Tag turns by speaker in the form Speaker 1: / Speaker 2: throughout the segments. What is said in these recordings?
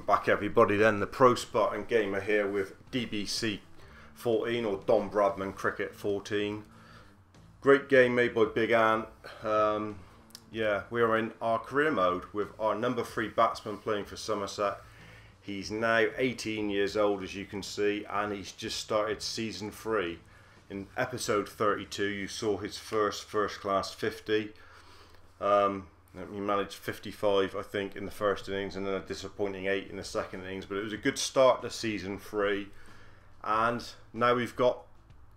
Speaker 1: Welcome back everybody then, the Pro Spartan Gamer here with DBC 14 or Don Bradman Cricket 14. Great game made by Big Ant. Yeah, we are in our career mode with our number 3 batsman playing for Somerset. He's now 18 years old, as you can see, and he's just started season 3. In episode 32 you saw his first class 50. He managed 55, I think, in the first innings, and then a disappointing 8 in the second innings. But it was a good start to season 3, and now we've got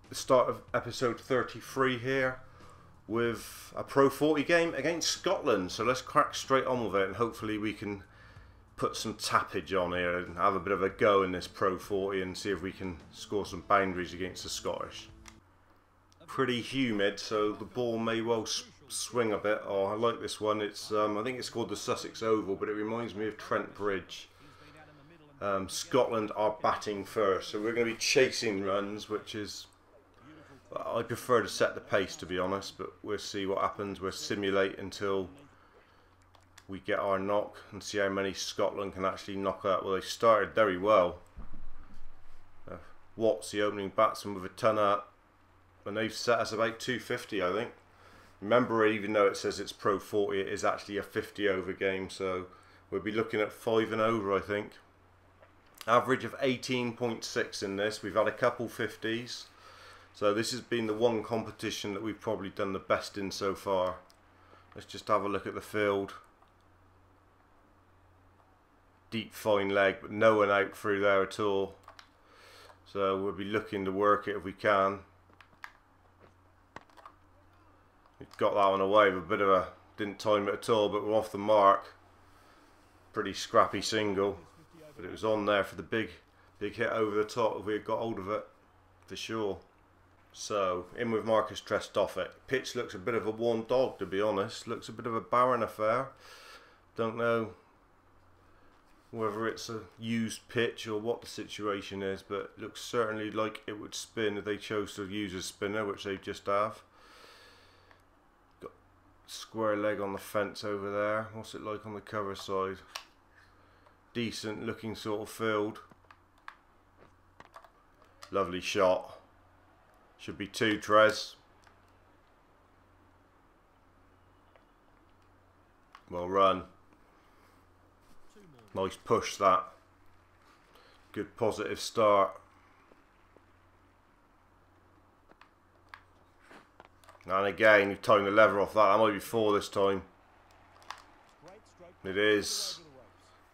Speaker 1: the start of episode 33 here with a Pro 40 game against Scotland. So let's crack straight on with it, and hopefully we can put some tappage on here and have a bit of a go in this Pro 40 and see if we can score some boundaries against the Scottish. Pretty humid, so the ball may well swing a bit. Oh, I like this one. It's I think it's called the Sussex Oval, but it reminds me of Trent Bridge. Scotland are batting first, so we're going to be chasing runs, which is, I prefer to set the pace, to be honest, but we'll see what happens. We'll simulate until we get our knock and see how many Scotland can actually knock out. Well, they started very well. Watts, the opening batsman, with a ton up, and they've set us about 250, I think. Remember, even though it says it's Pro 40, it is actually a 50 over game, so we'll be looking at 5 and over, I think. Average of 18.6 in this. We've had a couple 50s, so this has been the one competition that we've probably done the best in so far. Let's just have a look at the field. Deep fine leg, but no one out through there at all, so we'll be looking to work it if we can. Got that one away with a bit of a, didn't time it at all, but we're off the mark. Pretty scrappy single, but it was on there for the big hit over the top if we had got hold of it, for sure. So, in with Marcus Tresstoffik. Pitch looks a bit of a worn dog, to be honest. Looks a bit of a barren affair. Don't know whether it's a used pitch or what the situation is, but it looks certainly like it would spin if they chose to use a spinner, which they just have. Square leg on the fence over there. What's it like on the cover side? Decent looking sort of field. Lovely shot. Should be 2, Trez. Well run. Nice push that. Good positive start. And again, you've timed the lever off that. That might be 4 this time. It is.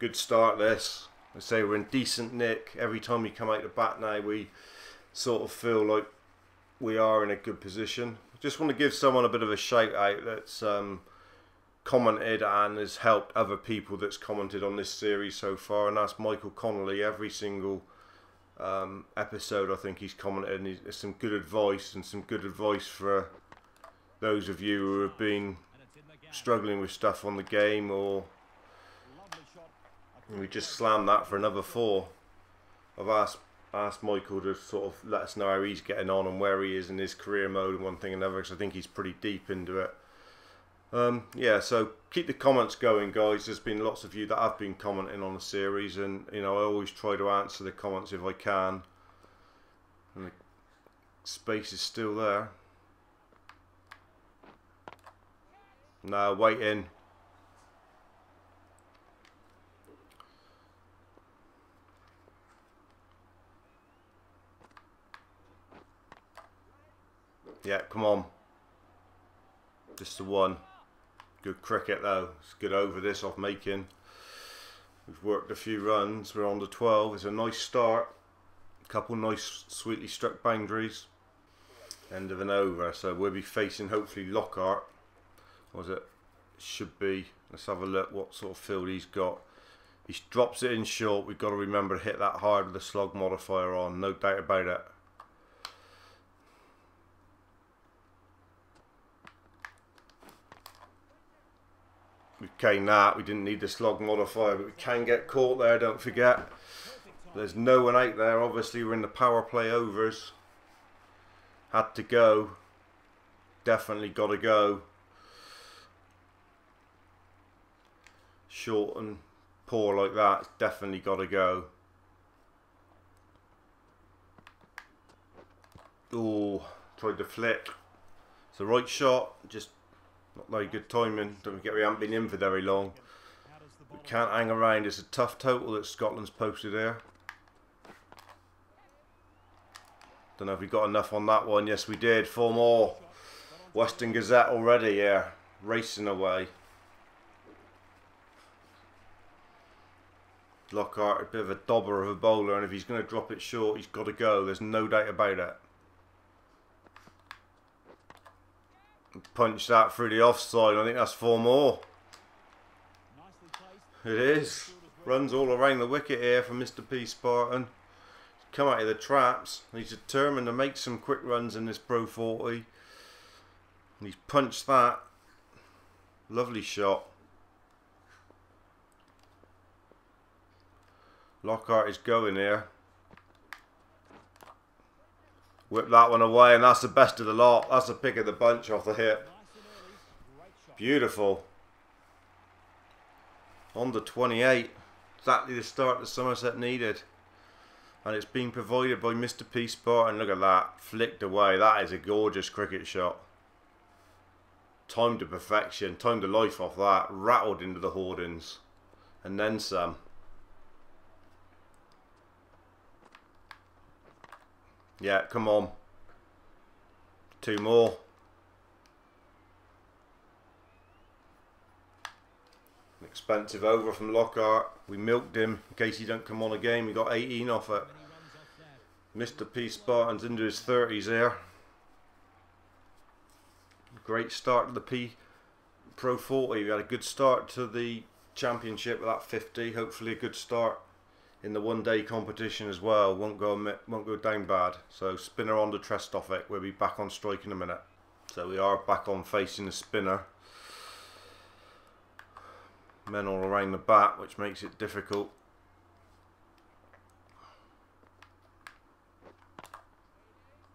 Speaker 1: Good start this. I say we're in decent nick. Every time we come out to bat now, we sort of feel like we are in a good position. Just want to give someone a bit of a shout out that's commented and has helped other people that's commented on this series so far, and that's Michael Connolly. Every single episode I think he's commented, and there's some good advice, and some good advice for those of you who have been struggling with stuff on the game, or we just slammed that for another 4. I've asked Michael to sort of let us know how he's getting on and where he is in his career mode and one thing and another, because I think he's pretty deep into it. Yeah, so keep the comments going, guys. There's been lots of you that have been commenting on the series, and you know, I always try to answer the comments if I can, and the space is still there. No, waiting. Yeah, come on. Just the one. Good cricket though. It's good over this off making. We've worked a few runs. We're on to 12. It's a nice start. A couple nice sweetly struck boundaries. End of an over. So we'll be facing hopefully Lockhart. Was it? Should be. Let's have a look what sort of field he's got. He drops it in short. We've got to remember to hit that hard with the slog modifier on, no doubt about it. We've caned that. We didn't need the slog modifier, but we can get caught there, don't forget. There's no one out there. Obviously we're in the power play overs. Had to go. Definitely got to go. Short and poor like that, it's definitely got to go. Oh, tried to flick. It's the right shot, just not very good timing. Don't forget we haven't been in for very long. We can't hang around. It's a tough total that Scotland's posted here. Don't know if we got enough on that one. Yes, we did. 4 more. Western Gazette already, yeah. Racing away. Lockhart, a bit of a dobber of a bowler, and if he's going to drop it short, he's got to go. There's no doubt about it. Punch that through the offside. I think that's 4 more. It is. Runs all around the wicket here from Mr P Spartan. Come out of the traps. He's determined to make some quick runs in this Pro 40. And he's punched that. Lovely shot. Lockhart is going here. Whip that one away, and that's the best of the lot. That's the pick of the bunch off the hip. Beautiful. On to 28. Exactly the start that Somerset needed. And it's been provided by Mr P Spartan. Look at that. Flicked away. That is a gorgeous cricket shot. Timed to perfection. Timed the life off that. Rattled into the hoardings. And then some. Yeah, come on. 2 more. An expensive over from Lockhart. We milked him in case he don't come on again. We got 18 off it. Mr P Spartan's into his 30s here. Great start to the P Pro 40. We had a good start to the championship with that 50. Hopefully a good start in the one-day competition as well. Won't go down bad. So spinner on to Trestoffik. We'll be back on strike in a minute. So we are back on facing the spinner. Men all around the bat, which makes it difficult.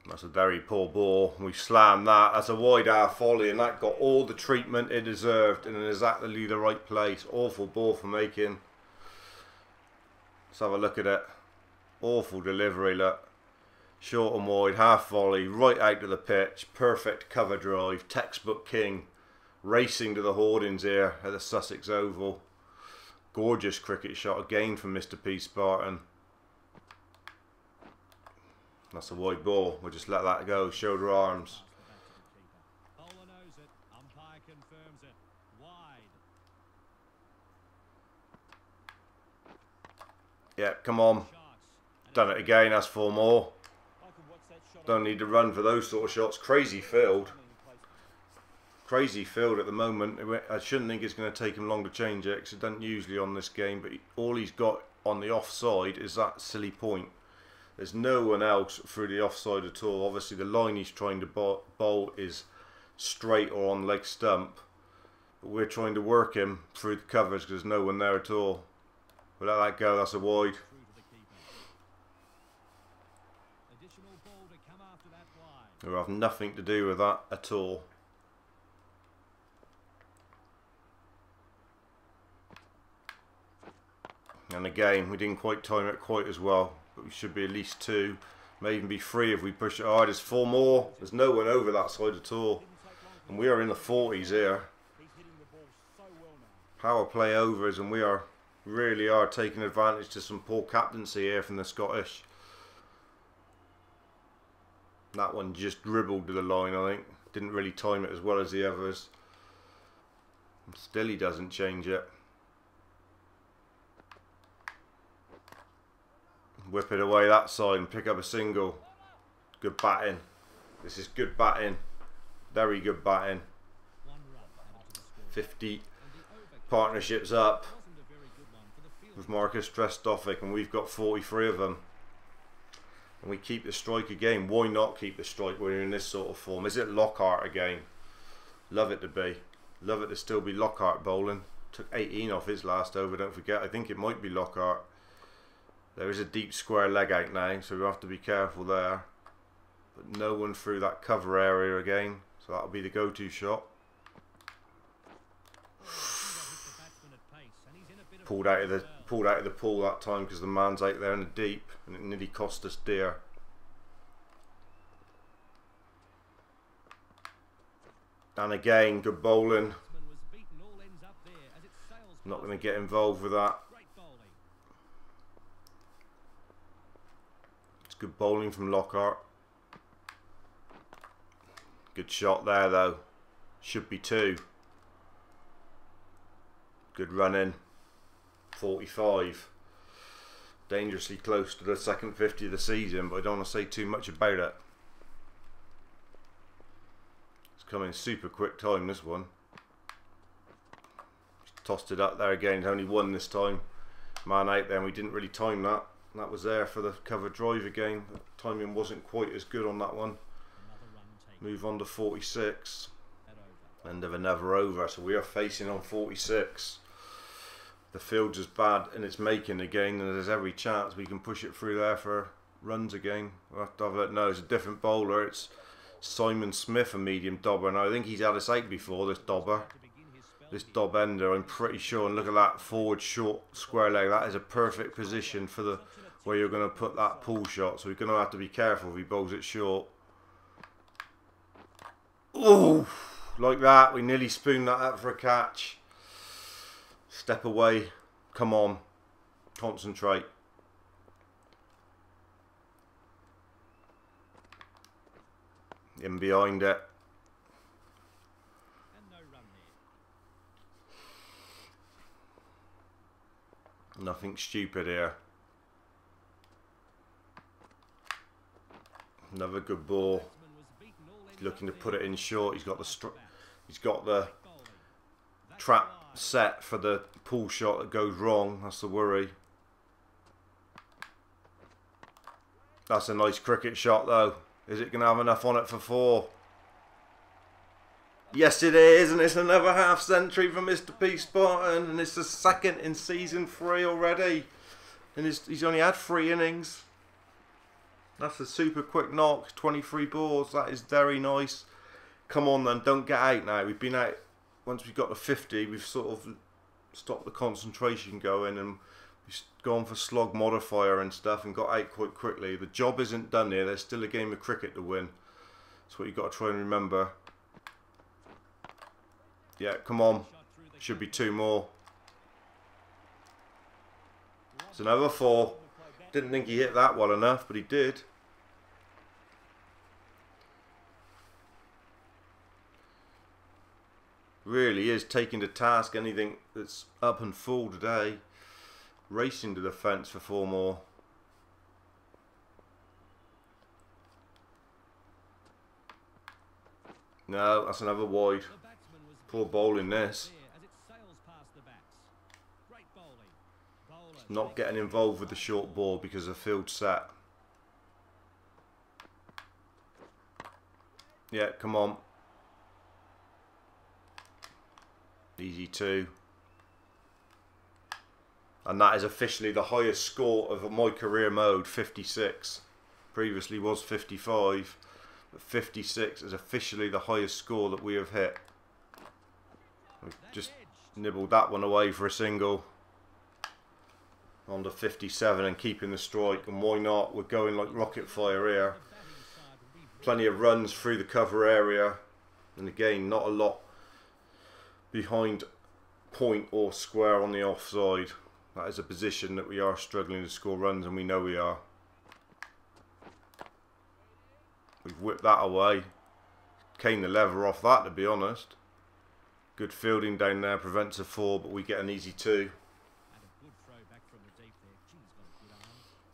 Speaker 1: That's a very poor ball. We slammed that. That's a wide half volley, and that got all the treatment it deserved in exactly the right place. Awful ball for making. Let's have a look at it. Awful delivery, look. Short and wide, half volley, right out to the pitch. Perfect cover drive. Textbook king. Racing to the hoardings here at the Sussex Oval. Gorgeous cricket shot again from Mr P Spartan. That's a wide ball. We'll just let that go. Shoulder arms. Yeah, come on. Done it again. That's 4 more. Don't need to run for those sort of shots. Crazy field. Crazy field at the moment. I shouldn't think it's going to take him long to change it, because it doesn't usually on this game, but all he's got on the offside is that silly point. There's no one else through the offside at all. Obviously the line he's trying to bowl is straight or on leg stump, but we're trying to work him through the covers because there's no one there at all. We'll let that go. That's a wide. We'll have nothing to do with that at all. And again, we didn't quite time it quite as well, but we should be at least 2, may even be 3 if we push it hard. There's 4 more. There's no one over that side at all, and we are in the 40s here. Power play overs, and we really are taking advantage to some poor captaincy here from the Scottish. That one just dribbled to the line, I think. Didn't really time it as well as the others. And still he doesn't change it. Whip it away that side and pick up a single. Good batting. This is good batting. Very good batting. 50 partnerships up with Marcus Trestoffik, and we've got 43 of them. And we keep the strike again. Why not keep the strike when you're in this sort of form? Is it Lockhart again? Love it to be. Love it to still be Lockhart bowling. Took 18 off his last over, don't forget. I think it might be Lockhart. There is a deep square leg out now, so we have to be careful there. But no one through that cover area again, so that'll be the go-to shot. pulled out of the pool that time because the man's out there in the deep, and it nearly cost us dear. And again, good bowling. Not going to get involved with that. It's good bowling from Lockhart. Good shot there though. Should be 2. Good running. 45. Dangerously close to the second 50 of the season, but I don't want to say too much about it. It's coming super quick time, this one. Tossed it up there again. He's only 1 this time. Man out there, and we didn't really time that. That was there for the cover drive again. The timing wasn't quite as good on that one. Move on to 46. End of another over. So we are facing on 46. The field's as bad in its making again, and there's every chance we can push it through there for runs again. We'll have to have a no, it's a different bowler. It's Simon Smith, a medium dobber. And I think he's had us out before, this dobber. This dob ender, I'm pretty sure. And look at that forward short square leg. That is a perfect position for the where you're going to put that pull shot. So we're going to have to be careful if he bowls it short. Oh, like that. We nearly spooned that up for a catch. Step away. Come on. Concentrate. In behind it. Nothing stupid here. Another good ball. He's looking to put it in short. He's got the trap set for the pull shot that goes wrong. That's the worry. That's a nice cricket shot though. Is it going to have enough on it for 4? Yes it is, and it's another half century for Mr Spartan, and it's the 2nd in season 3 already, and he's only had 3 innings. That's a super quick knock, 23 balls. That is very nice. Come on then, don't get out now. We've been out, once we got to 50, we've sort of stopped the concentration going, and we've gone for slog modifier and stuff and got out quite quickly. The job isn't done here. There's still a game of cricket to win. That's what you've got to try and remember. Yeah, come on. Should be 2 more. It's another 4. Didn't think he hit that well enough, but he did. Really is taking to task anything that's up and full today. Racing to the fence for 4 more. No, that's another wide. Poor bowling this. Not getting involved with the short ball because of field set. Yeah, come on. Easy 2. And that is officially the highest score of my career mode, 56. Previously was 55, but 56 is officially the highest score that we have hit. We've just nibbled that one away for a single. On to 57 and keeping the strike, and why not? We're going like rocket fire here. Plenty of runs through the cover area, and again not a lot behind point or square on the offside. That is a position that we are struggling to score runs, and we know we are. We've whipped that away. Cane the lever off that, to be honest. Good fielding down there, prevents a 4, but we get an easy 2.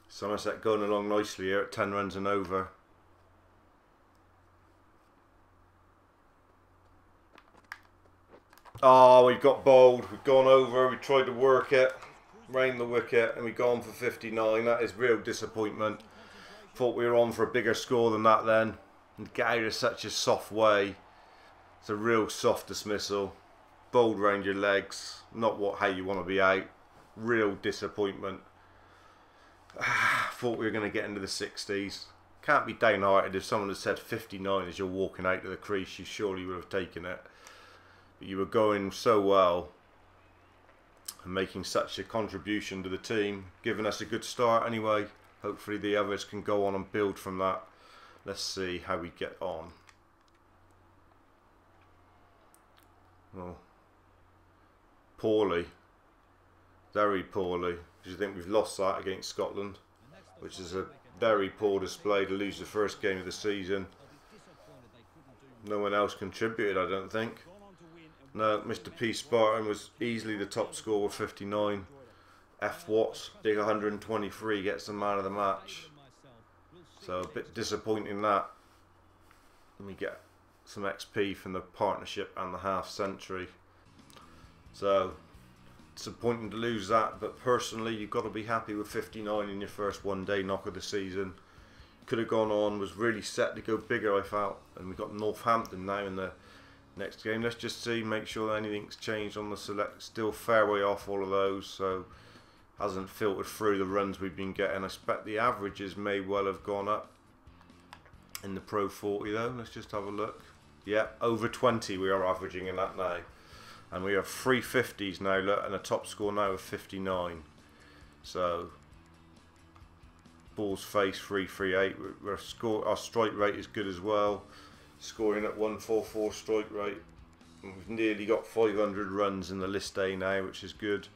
Speaker 1: Somerset going along nicely here at 10 runs and over. Oh, we've got bowled. We've gone over. We tried to work it, rain the wicket, and we've gone for 59. That is real disappointment. Thought we were on for a bigger score than that then. And get out in such a soft way. It's a real soft dismissal. Bowled round your legs. Not how you want to be out. Real disappointment. Thought we were going to get into the 60s. Can't be downhearted if someone had said 59 as you're walking out to the crease. You surely would have taken it. But you were going so well. and making such a contribution to the team, giving us a good start anyway. Hopefully the others can go on and build from that. Let's see how we get on. Well, poorly, very poorly, because you think we've lost that against Scotland, which is a very poor display to lose the first game of the season. No one else contributed, I don't think. No, Mr Spartan was easily the top scorer with 59. F Watts, big 123, gets the man of the match. So a bit disappointing that. Let me get some XP from the partnership and the half century. So disappointing to lose that, but personally you've got to be happy with 59 in your first one-day knock of the season. Could have gone on, was really set to go bigger, I felt, and we've got Northampton now in the next game. Let's just see, make sure anything's changed on the select. Still fair way off all of those, so hasn't filtered through the runs we've been getting. I expect the averages may well have gone up in the Pro 40 though. Let's just have a look. Yeah, over 20 we are averaging in that now. And we have 350s now, look, and a top score now of 59. So, balls face 338. Our strike rate is good as well. Scoring at 144 strike rate. And we've nearly got 500 runs in the list A now, which is good.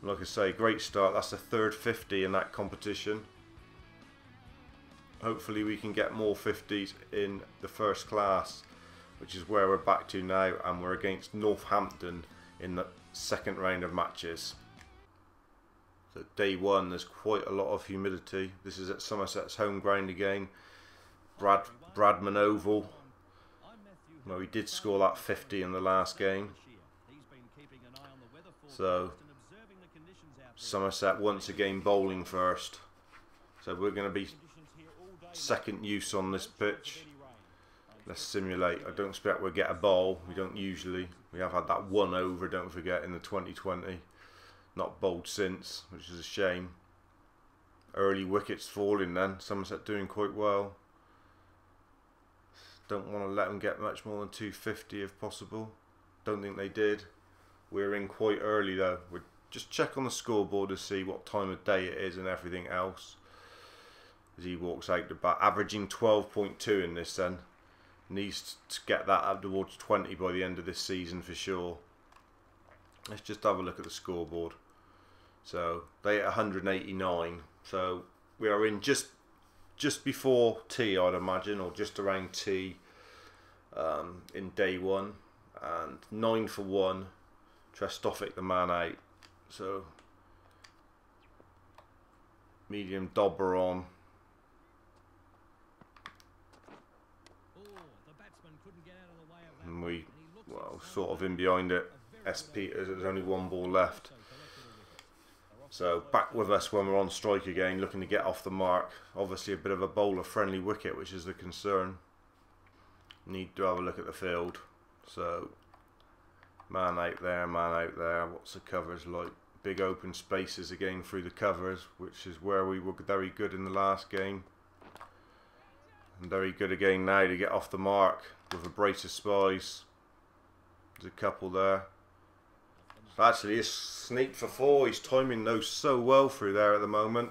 Speaker 1: And like I say, great start. That's the third 50 in that competition. Hopefully we can get more 50s in the first class, which is where we're back to now, and we're against Northampton in the second round of matches. So day one, there's quite a lot of humidity. This is at Somerset's home ground again. Bradman Oval. Well, we did score that 50 in the last game. So Somerset once again bowling first. So we're going to be second use on this pitch. Let's simulate. I don't expect we'll get a bowl. We don't usually. We have had that one over, don't forget, in the 2020. Not bowled since, which is a shame. Early wickets falling then. Somerset doing quite well. Don't want to let them get much more than 250 if possible. Don't think they did. We're in quite early though. We'll just check on the scoreboard to see what time of day it is and everything else. As he walks out the bat, averaging 12.2 in this then. Needs to get that up towards 20 by the end of this season for sure. Let's just have a look at the scoreboard. So they at 189. So we are in just before tea, I'd imagine, or just around tea in day one. And 9 for 1. Trestovic the man out. So medium dobber on. And we, well, sort of in behind it. S. Peters, there's only one ball left. So back with us when we're on strike again, looking to get off the mark. Obviously a bit of a bowler friendly wicket, which is the concern. Need to have a look at the field. So man out there, man out there. What's the covers like? Big open spaces again through the covers, which is where we were very good in the last game. And very good again now to get off the mark with a brace of spies. There's a couple there. So actually he's sneaked for 4. He's timing those so well through there at the moment.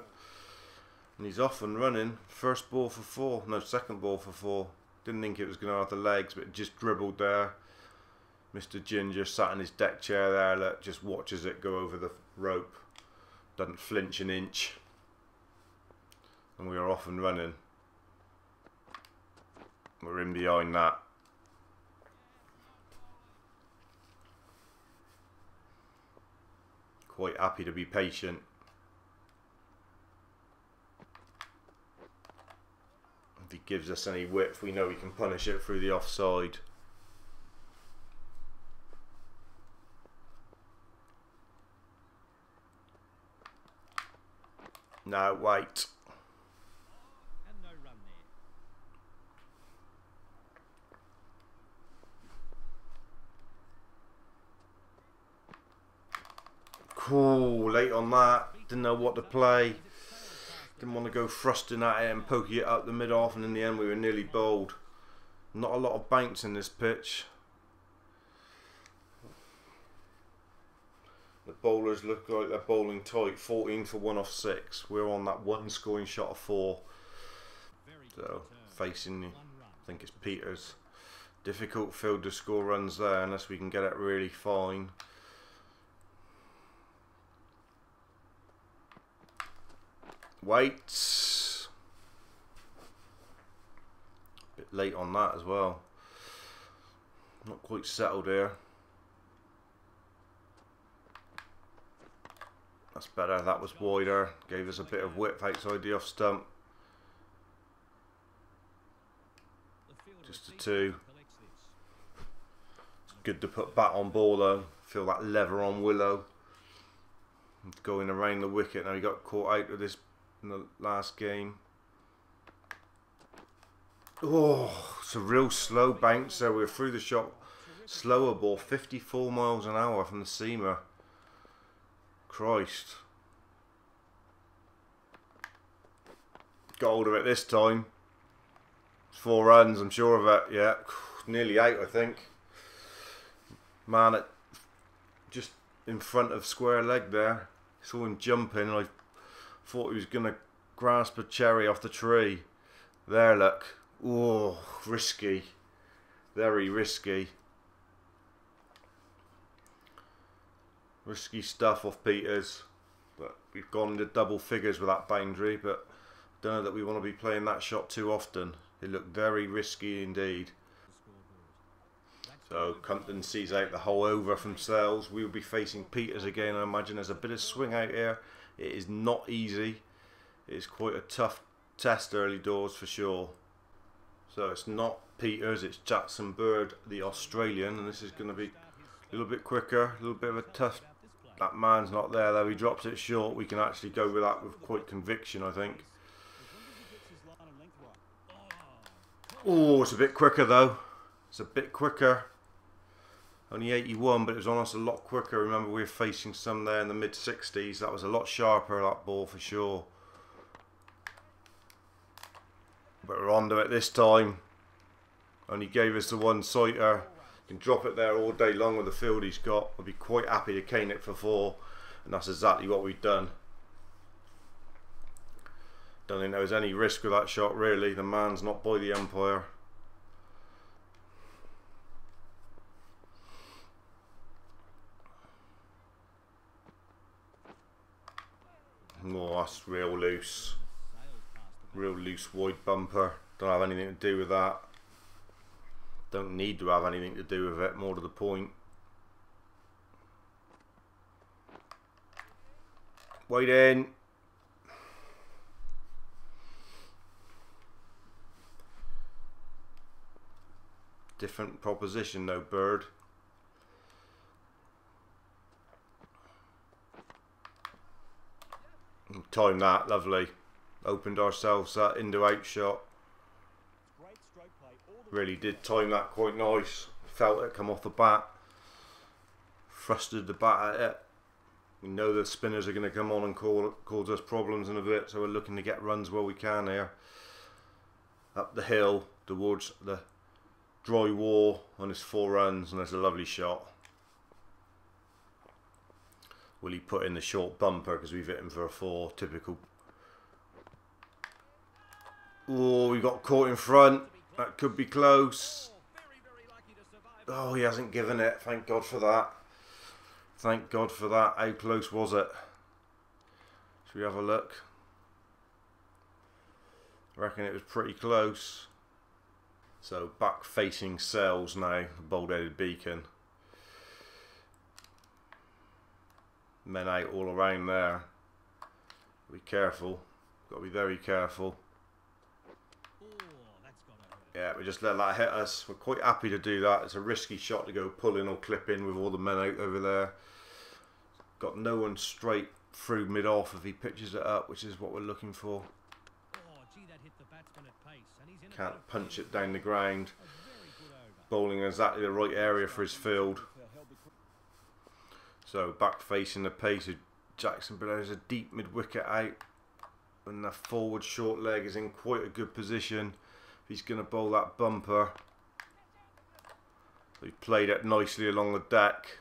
Speaker 1: And he's off and running. First ball for 4. No, second ball for 4. Didn't think it was going to have the legs, but it just dribbled there. Mr Ginger sat in his deck chair there. Look, just watches it go over the rope. Doesn't flinch an inch. And we are off and running. We're in behind that. Quite happy to be patient. If he gives us any width, we know we can punish it through the offside. No, wait. Cool, late on that. Didn't know what to play. Didn't want to go thrusting at it and poking it up the mid-off, and in the end we were nearly bowled. Not a lot of bounce in this pitch. The bowlers look like they're bowling tight. 14 for 1 off 6. We're on that one scoring shot of 4. So facing, I think it's Peters. Difficult field to score runs there unless we can get it really fine. Waits. Bit late on that as well. Not quite settled here. That's better. That was wider. Gave us a bit of width outside the off stump. Just a 2. It's good to put bat on ball though. Feel that lever on Willow. Going around the wicket. Now he got caught out of this in the last game. Oh, it's a real slow bounce there. We're through the shot. Slower ball, 54 miles an hour from the seamer. Christ. Got hold of it this time. 4 runs, I'm sure of it. Yeah, nearly 8, I think. Man, it just in front of square leg there. Saw him jumping, and I thought he was going to grasp a cherry off the tree. There, look. Oh, risky. Very risky. Risky stuff off Peters. But we've gone into double figures with that boundary, but don't know that we want to be playing that shot too often. It looked very risky indeed. So Compton sees out the whole over from Sales. We will be facing Peters again. I imagine there's a bit of swing out here. It is not easy. It is quite a tough test early doors for sure. So it's not Peters, it's Jackson Bird, the Australian, and this is going to be a little bit quicker, a little bit of a tough. That man's not there though. He drops it short. We can actually go with that with quite conviction, I think. Oh, it's a bit quicker though. It's a bit quicker. Only 81, but it was on us a lot quicker. Remember, we were facing some there in the mid-60s. That was a lot sharper, that ball, for sure. But we're onto it this time. Only gave us the one sighter. Can drop it there all day long with the field he's got. I'd be quite happy to cane it for 4. And that's exactly what we've done. Don't think there was any risk with that shot, really. The man's not by the umpire. Oh, that's real loose. Real loose wide bumper. Don't have anything to do with that. Don't need to have anything to do with it, more to the point. Wait in. Different proposition though, Bird. Time that, lovely. Opened ourselves that into out shot. Really did time that quite nice. Felt it come off the bat. Thrusted the bat at it. We know the spinners are going to come on and cause us problems in a bit, so we're looking to get runs where we can here. Up the hill towards the dry wall on his 4 runs, and there's a lovely shot. Will he put in the short bumper because we've hit him for a 4? Typical. Oh, we got caught in front. That could be close. Oh, he hasn't given it. Thank God for that. Thank God for that. How close was it? Should we have a look? I reckon it was pretty close. So back facing Sales now, bold-headed Beacon. Men out all around there. Be careful. Got to be very careful. Yeah, we just let that hit us. We're quite happy to do that. It's a risky shot to go pull in or clip in with all the men out over there. Got no one straight through mid-off if he pitches it up, which is what we're looking for. Can't punch it down the ground. Bowling in exactly the right area for his field. So back facing the pace of Jackson, but there's a deep mid-wicket out. And the forward short leg is in quite a good position. He's going to bowl that bumper. He played it nicely along the deck.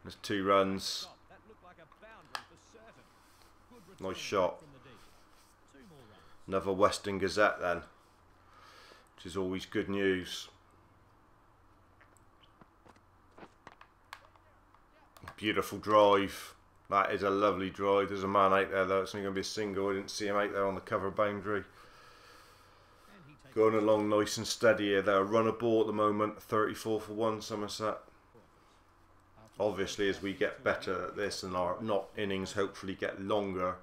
Speaker 1: There's 2 runs. Nice shot. Another Western Gazette then, which is always good news. Beautiful drive. That is a lovely drive. There's a man out there though. It's only going to be a single. I didn't see him out there on the cover boundary. Going along nice and steady here. They're a runner ball at the moment. 34 for 1 Somerset. Obviously, as we get better at this and our innings hopefully get longer,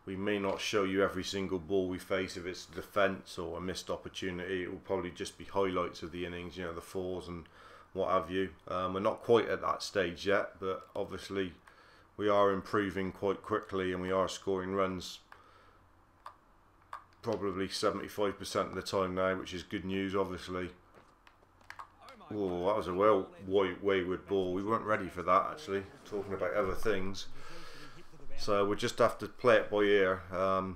Speaker 1: we may not show you every single ball we face. If it's defence or a missed opportunity, it will probably just be highlights of the innings, you know, the 4s and what have you. We're not quite at that stage yet, but obviously we are improving quite quickly and we are scoring runs probably 75% of the time now, which is good news obviously. Oh, that was a well wayward ball. We weren't ready for that actually, talking about other things. So we'll just have to play it by ear. That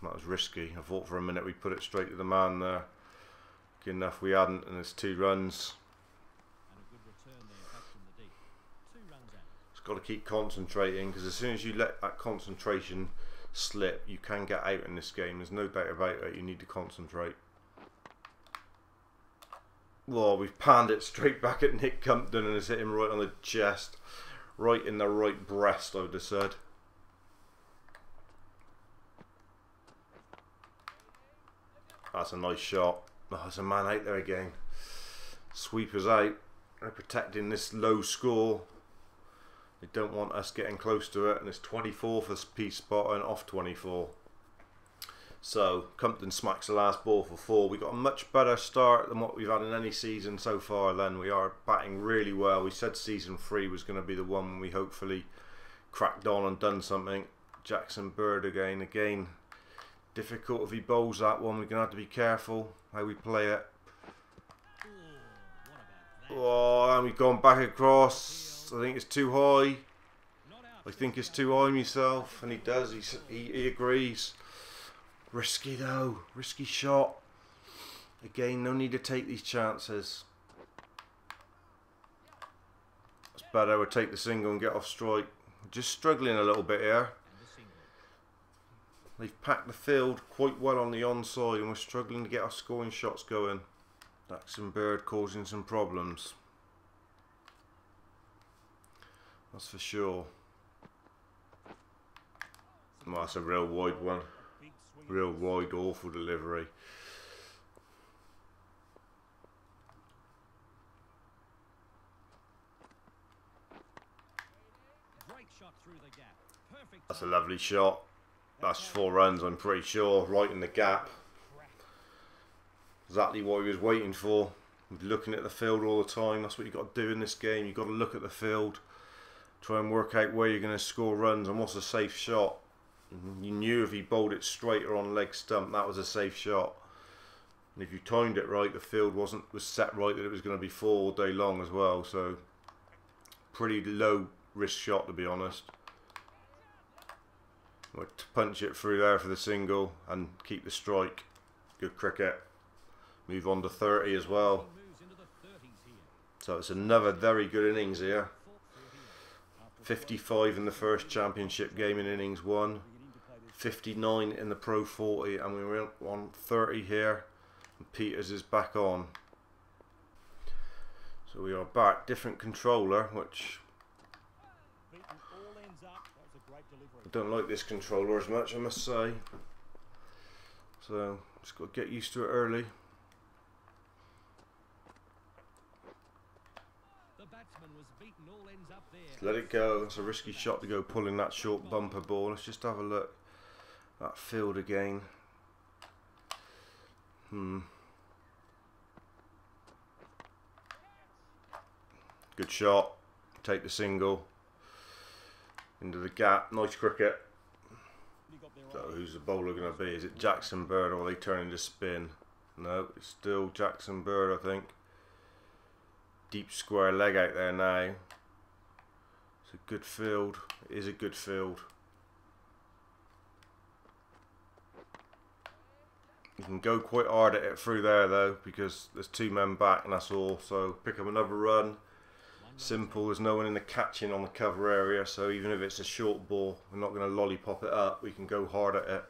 Speaker 1: was risky. I thought for a minute we put it straight to the man there. Good enough we hadn't, and it's 2 runs. Just got to keep concentrating, because as soon as you let that concentration slip, you can get out in this game. There's no doubt about it. You need to concentrate. Well, we've panned it straight back at Nick Compton and it's hit him right on the chest, right in the right breast, I would have said. That's a nice shot. Oh, there's a man out there again. Sweepers out. They're protecting this low score. They don't want us getting close to it, and it's 24 for Mr Spartan, off 24. So Compton smacks the last ball for 4. We got a much better start than what we've had in any season so far. Then we are batting really well. We said season 3 was going to be the one when we hopefully cracked on and done something. Jackson Bird again. Difficult if he bowls that one. We're going to have to be careful how we play it. Oh, and we've gone back across. I think it's too high. I think it's too high myself, and he does. He agrees. Risky though, risky shot. Again, no need to take these chances. It's better we'll take the single and get off strike. Just struggling a little bit here. They've packed the field quite well on the onside and we're struggling to get our scoring shots going. Jackson Bird causing some problems. That's for sure. Well, that's a real wide one. Real wide, awful delivery. That's a lovely shot. That's 4 runs, I'm pretty sure, right in the gap. Exactly what he was waiting for. Looking at the field all the time. That's what you've got to do in this game. You've got to look at the field, try and work out where you're going to score runs and what's a safe shot. You knew if he bowled it straight or on leg stump, that was a safe shot. And if you timed it right, the field was set right that it was going to be 4 all day long as well. So pretty low risk shot, to be honest. We'll punch it through there for the single and keep the strike. Good cricket. Move on to 30 as well. So it's another very good innings here. 55 in the first championship game in innings 1. 59 in the Pro 40, and we're on 30 here. And Peters is back on. So we are back. Different controller, which I don't like this controller as much, I must say. So just got to get used to it early. Let it go. It's a risky shot to go pulling that short bumper ball. Let's just have a look. That field again. Good shot. Take the single. Into the gap. Nice cricket. So who's the bowler going to be? Is it Jackson Bird or are they turning to spin? No, it's still Jackson Bird, I think. Deep square leg out there now. It's a good field. It is a good field. You can go quite hard at it through there though, because there's 2 men back and that's all. So pick up another run. Simple, there's no one in the catching on the cover area, so even if it's a short ball, we're not going to lollipop it up, we can go hard at it.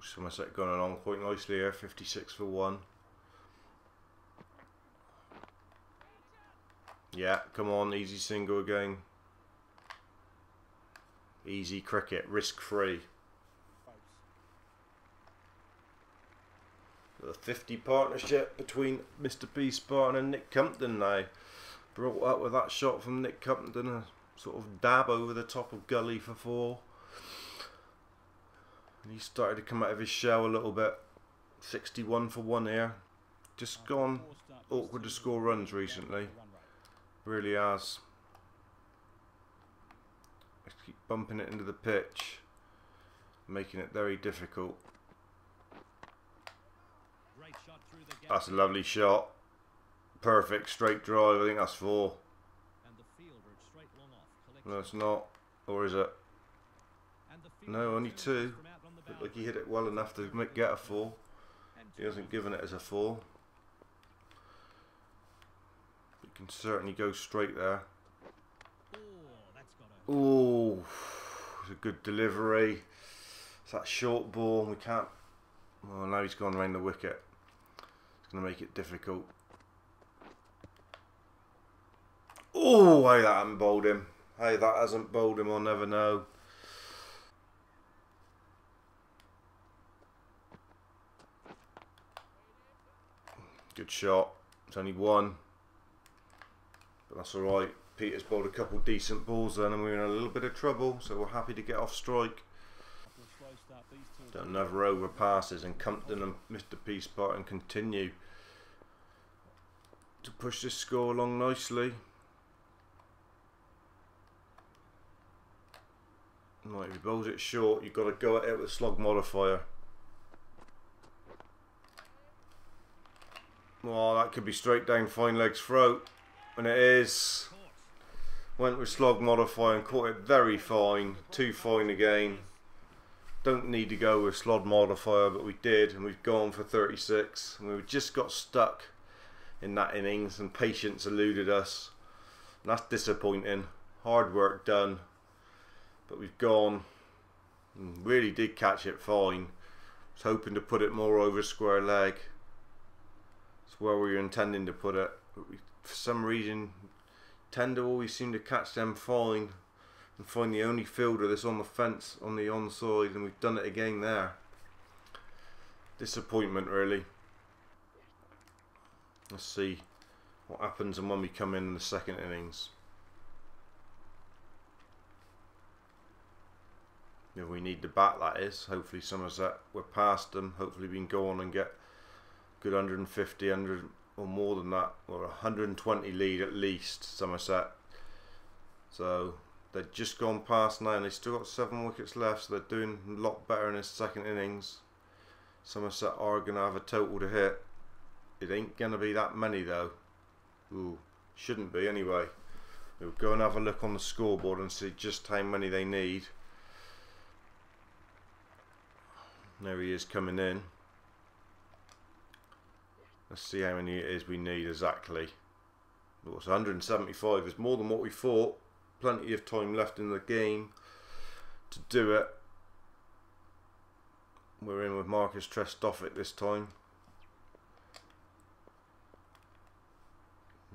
Speaker 1: Somerset going along quite nicely here, 56 for 1. Yeah, come on, easy single again. Easy cricket, risk free. The 50 partnership between Mr Spartan and Nick Compton now. Brought up with that shot from Nick Compton, a sort of dab over the top of gully for 4. And he started to come out of his shell a little bit. 61 for 1 here. Just gone awkward to score runs recently. Really has. Let's keep bumping it into the pitch, making it very difficult. That's a lovely shot. Perfect straight drive. I think that's 4. No, it's not. Or is it? No, only 2. Looked like he hit it well enough to get a 4. He hasn't given it as a 4. You can certainly go straight there. Oh, it's a good delivery. It's that short ball. We can't. Well, now he's gone around the wicket. It's going to make it difficult. Oh, hey, that hasn't bowled him. Hey, that hasn't bowled him. I'll never know. Good shot. It's only 1. But that's alright. Peter's bowled a couple decent balls then and we're in a little bit of trouble. So we're happy to get off strike. Done another over passes and Compton and Mr Spartan continue to push this score along nicely. Right, if he bowls it short, you've got to go at it with a slog modifier. Well, that could be straight down fine legs throat. And it is. Went with slog modifier and caught it very fine. Too fine again. Don't need to go with slog modifier, but we did. And we've gone for 36. And we just got stuck in that innings and patience eluded us. And that's disappointing. Hard work done. But we've gone and really did catch it fine. Was hoping to put it more over square leg. It's where we were intending to put it. But we, for some reason, tend to always seem to catch them fine and find the only fielder that's on the fence on the onside, and we've done it again there. Disappointment really. Let's see what happens and when we come in the second innings. If we need the bat, that is. Hopefully Somerset, we're past them. Hopefully we can go on and get good 150, 100 or more than that, or 120 lead at least, Somerset. So they've just gone past now and they've still got 7 wickets left, so they're doing a lot better in this second innings. Somerset are going to have a total to hit. It ain't going to be that many though. Ooh, shouldn't be anyway. We'll go and have a look on the scoreboard and see just how many they need. There he is coming in. Let's see how many it is we need exactly. Oh, it's 175. It's more than what we thought. Plenty of time left in the game to do it. We're in with Marcus Tresstoffit this time.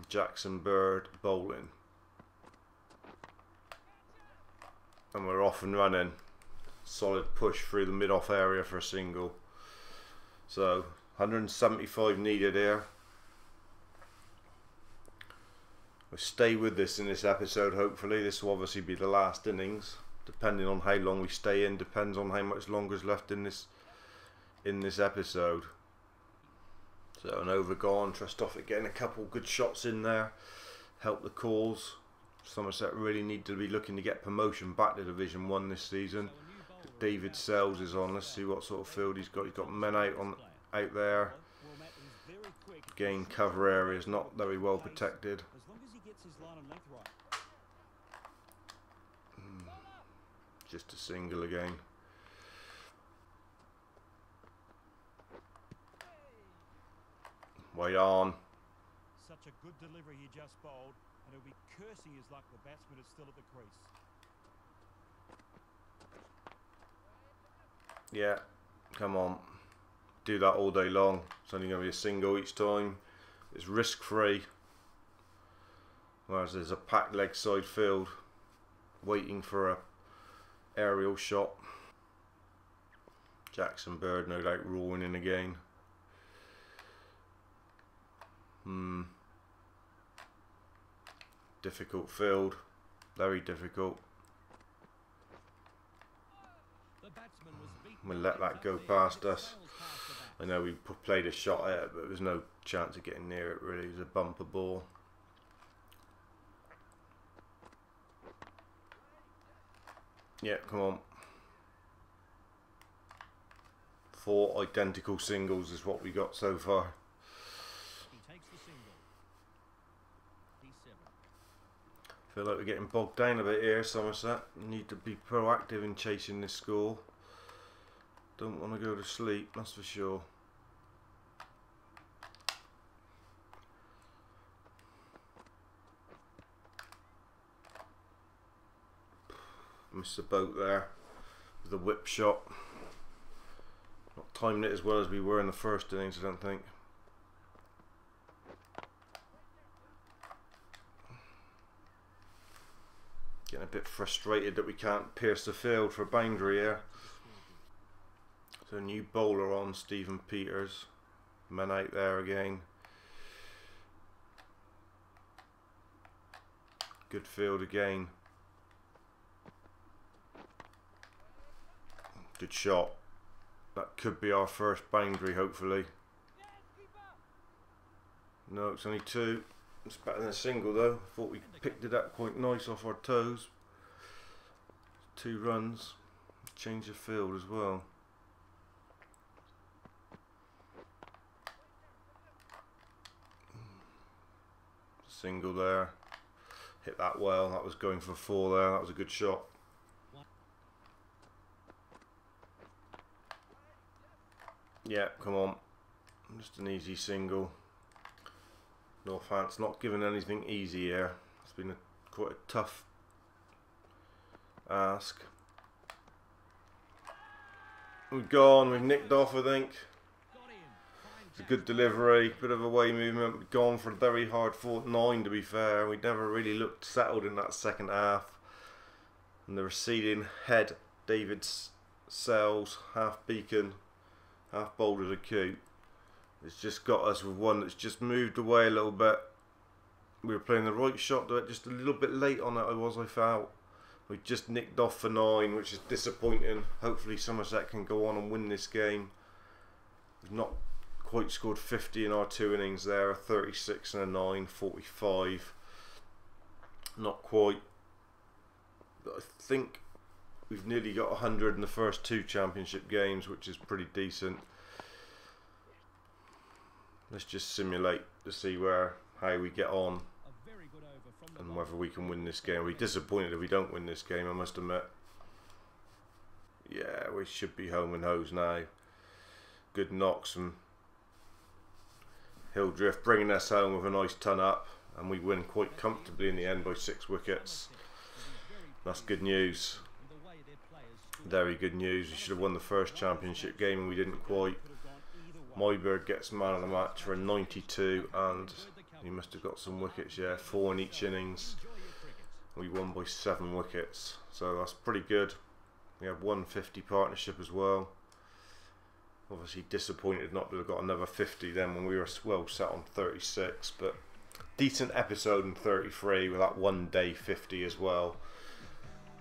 Speaker 1: Jackson Bird bowling. And we're off and running. Solid push through the mid-off area for a single. So 175 needed here. We'll stay with this in this episode. Hopefully this will obviously be the last innings, depending on how long we stay in. Depends on how much longer is left in this episode. So an over gone. Tresstoffit getting a couple good shots in there, help the cause. Somerset really need to be looking to get promotion back to Division 1 this season. David Sells is on. Let's see what sort of field he's got. He's got men out there. Again, cover area is not very well protected. Just a single again. Wait on.
Speaker 2: Such a good delivery he just bowled, and he'll be cursing his luck the batsman is still at the crease.
Speaker 1: Yeah, come on. Do that all day long. It's only going to be a single each time. It's risk-free. Whereas there's a packed leg side field waiting for a aerial shot. Jackson Bird no doubt roaring in again. Difficult field. Very difficult. We'll let that go past us. I know we played a shot at it, but there was no chance of getting near it really. It was a bumper ball. Yeah, come on. 4 identical singles is what we got so far.
Speaker 2: He takes the single. D7.
Speaker 1: Feel like we're getting bogged down a bit here, Somerset. You need to be proactive in chasing this score. Don't want to go to sleep, that's for sure. Missed the boat there with the whip shot. Not timed it as well as we were in the first innings, I don't think. Getting a bit frustrated that we can't pierce the field for a boundary here. So new bowler on, Stephen Peters. Men out there again. Good field again. Good shot. That could be our first boundary, hopefully. No, it's only 2. It's better than a single though. Thought we picked it up quite nice off our toes. 2 runs. Change the field as well. Single there. Hit that well. That was going for 4 there. That was a good shot. Yeah, come on. Just an easy single. Northant's not given anything easy here. It's been quite a tough ask. We've gone. We've nicked off, I think. It's a good delivery. Bit of away movement. We've gone for a very hard 4-9 to be fair. We never really looked settled in that second half. And the receding head, David Sells, half beacon. Half bowled as a coup. It's just got us with one that's just moved away a little bit. We were playing the right shot to it, just a little bit late on it. I felt. We just nicked off for 9, which is disappointing. Hopefully Somerset can go on and win this game. We've not quite scored 50 in our 2 innings there. A 36 and a 9, 45. Not quite. But I think we've nearly got 100 in the first 2 championship games, which is pretty decent. Let's just simulate to see how we get on and whether we can win this game. We're disappointed if we don't win this game, I must admit. Yeah, we should be home and hose now. Good knocks from Hildreth, bringing us home with a nice ton up, and we win quite comfortably in the end by 6 wickets. That's good news. Very good news. We should have won the first championship game and we didn't quite. Myberg gets man of the match for a 92 and he must have got some wickets, yeah, 4 in each innings. We won by 7 wickets, so that's pretty good. We have 150 partnership as well. Obviously disappointed not to have got another 50 then when we were well set on 36, but decent episode in 33 with that 1 day 50 as well.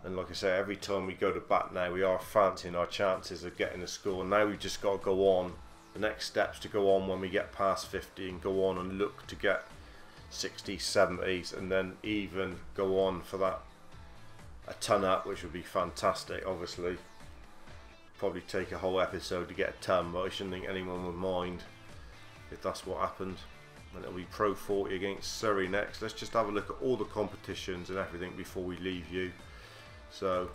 Speaker 1: And like I say, every time we go to bat now, we are fancying our chances of getting a score. Now we've just got to go on. The next steps to go on when we get past 50 and go on and look to get 60s, 70s, and then even go on for that a ton up, which would be fantastic. Obviously, probably take a whole episode to get a ton, but I shouldn't think anyone would mind if that's what happened. And it'll be Pro 40 against Surrey next. Let's just have a look at all the competitions and everything before we leave you. So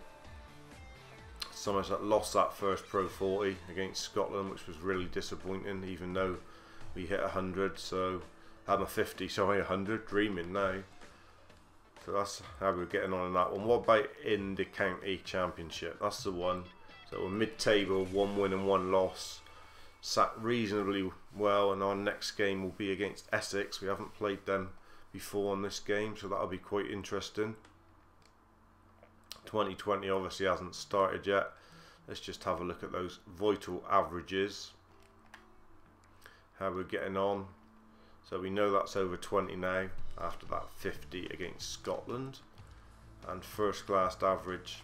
Speaker 1: Somerset lost that first Pro 40 against Scotland, which was really disappointing, even though We hit 100, so I'm a 50, sorry, 100, dreaming now. So that's how we're getting on in that one. What about in the county championship? That's the one. So we're mid-table, 1 win and 1 loss. Sat reasonably well, and our next game will be against Essex. We haven't played them before on this game, so that'll be quite interesting. 2020 obviously hasn't started yet. Let's just have a look at those vital averages. How we're getting on. So we know that's over 20 now after that 50 against Scotland. And first class average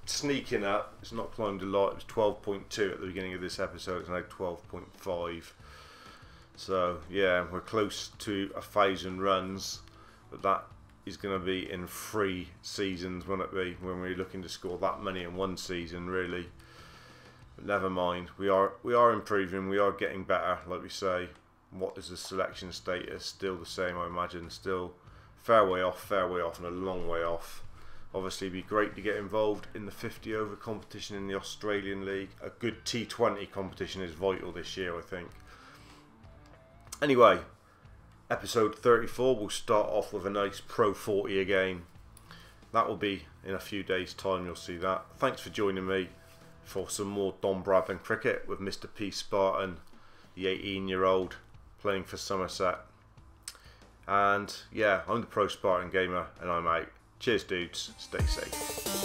Speaker 1: sneaking up. It's not climbed a lot. It was 12.2 at the beginning of this episode. It's now 12.5. So yeah, we're close to 1,000 runs, but that is going to be in 3 seasons, won't it be, when we're looking to score that many in 1 season, really. But never mind, we are improving, we are getting better, like we say. What is the selection status? Still the same, I imagine. Still fair way off, and a long way off. Obviously, it'd be great to get involved in the 50 over competition in the Australian League. A good T20 competition is vital this year, I think. Anyway, episode 34, we'll start off with a nice Pro 40 again. That will be in a few days' time, you'll see that. Thanks for joining me for some more Don Bradman Cricket with Mr Spartan, the 18-year-old playing for Somerset. And yeah, I'm the Pro Spartan Gamer, and I'm out. Cheers, dudes. Stay safe.